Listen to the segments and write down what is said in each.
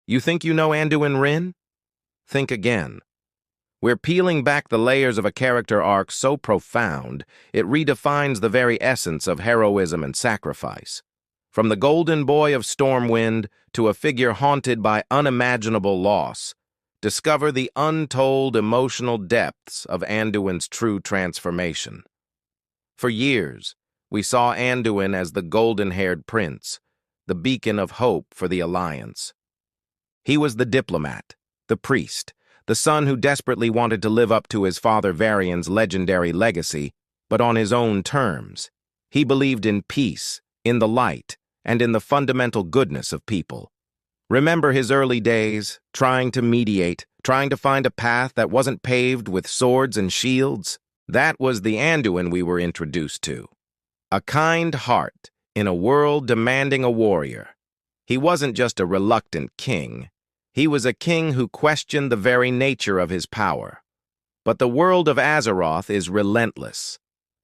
You think you know Anduin Wrynn? Think again. We're peeling back the layers of a character arc so profound, it redefines the very essence of heroism and sacrifice. From the golden boy of Stormwind to a figure haunted by unimaginable loss, discover the untold emotional depths of Anduin's true transformation. For years, we saw Anduin as the golden-haired prince, the beacon of hope for the Alliance. He was the diplomat, the priest, the son who desperately wanted to live up to his father Varian's legendary legacy, but on his own terms. He believed in peace, in the light, and in the fundamental goodness of people. Remember his early days, trying to mediate, trying to find a path that wasn't paved with swords and shields? That was the Anduin we were introduced to. A kind heart in a world demanding a warrior. He wasn't just a reluctant king. He was a king who questioned the very nature of his power. But the world of Azeroth is relentless.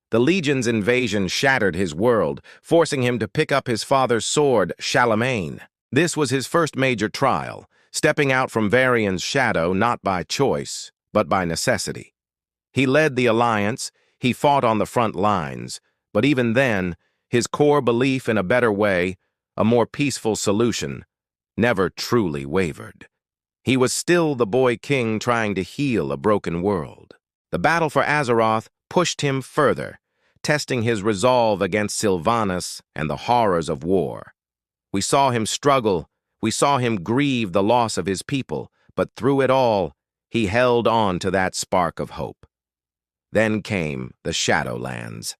The Legion's invasion shattered his world, forcing him to pick up his father's sword, Charlemagne. This was his first major trial, stepping out from Varian's shadow not by choice, but by necessity. He led the Alliance, he fought on the front lines, but even then, his core belief in a better way, a more peaceful solution, never truly wavered. He was still the boy king trying to heal a broken world. The battle for Azeroth pushed him further, testing his resolve against Sylvanas and the horrors of war. We saw him struggle, we saw him grieve the loss of his people, but through it all, he held on to that spark of hope. Then came the Shadowlands.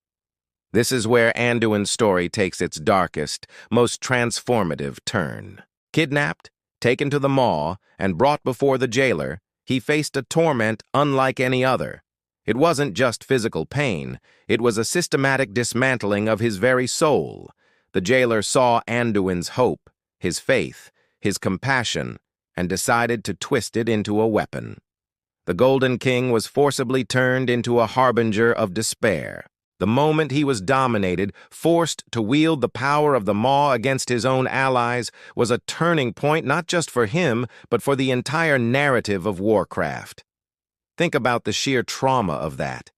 This is where Anduin's story takes its darkest, most transformative turn. Kidnapped, taken to the maw, and brought before the jailer, he faced a torment unlike any other. It wasn't just physical pain, it was a systematic dismantling of his very soul. The jailer saw Anduin's hope, his faith, his compassion, and decided to twist it into a weapon. The Golden King was forcibly turned into a harbinger of despair. The moment he was dominated, forced to wield the power of the Maw against his own allies, was a turning point not just for him, but for the entire narrative of Warcraft. Think about the sheer trauma of that.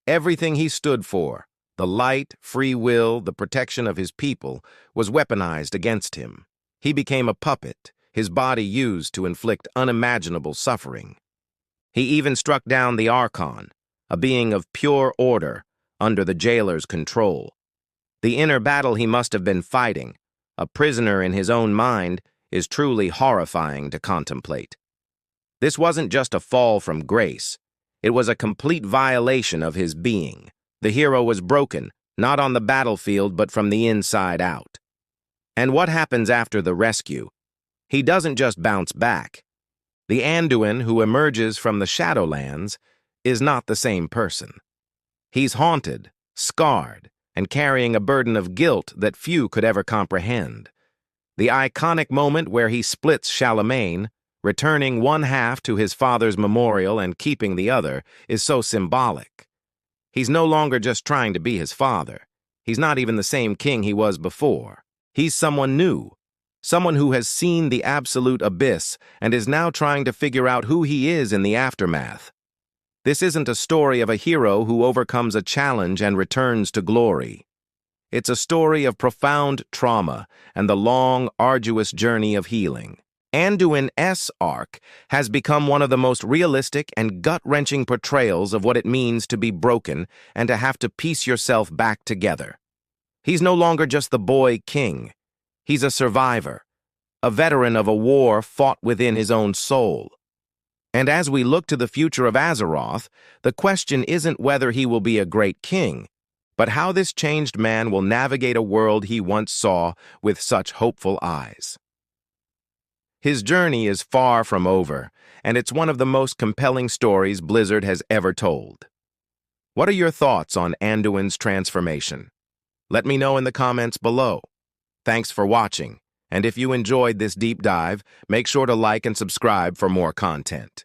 Everything he stood for, the light, free will, the protection of his people, was weaponized against him. He became a puppet, his body used to inflict unimaginable suffering. He even struck down the Archon, a being of pure order, under the jailer's control. The inner battle he must have been fighting, a prisoner in his own mind, is truly horrifying to contemplate. This wasn't just a fall from grace. It was a complete violation of his being. The hero was broken, not on the battlefield, but from the inside out. And what happens after the rescue? He doesn't just bounce back. The Anduin who emerges from the Shadowlands is not the same person. He's haunted, scarred, and carrying a burden of guilt that few could ever comprehend. The iconic moment where he splits Charlemagne, returning one half to his father's memorial and keeping the other, is so symbolic. He's no longer just trying to be his father. He's not even the same king he was before. He's someone new, someone who has seen the absolute abyss and is now trying to figure out who he is in the aftermath. This isn't a story of a hero who overcomes a challenge and returns to glory. It's a story of profound trauma and the long, arduous journey of healing. Anduin's arc has become one of the most realistic and gut-wrenching portrayals of what it means to be broken and to have to piece yourself back together. He's no longer just the boy king. He's a survivor, a veteran of a war fought within his own soul. And as we look to the future of Azeroth, the question isn't whether he will be a great king, but how this changed man will navigate a world he once saw with such hopeful eyes. His journey is far from over, and it's one of the most compelling stories Blizzard has ever told. What are your thoughts on Anduin's transformation? Let me know in the comments below. Thanks for watching, and if you enjoyed this deep dive, make sure to like and subscribe for more content.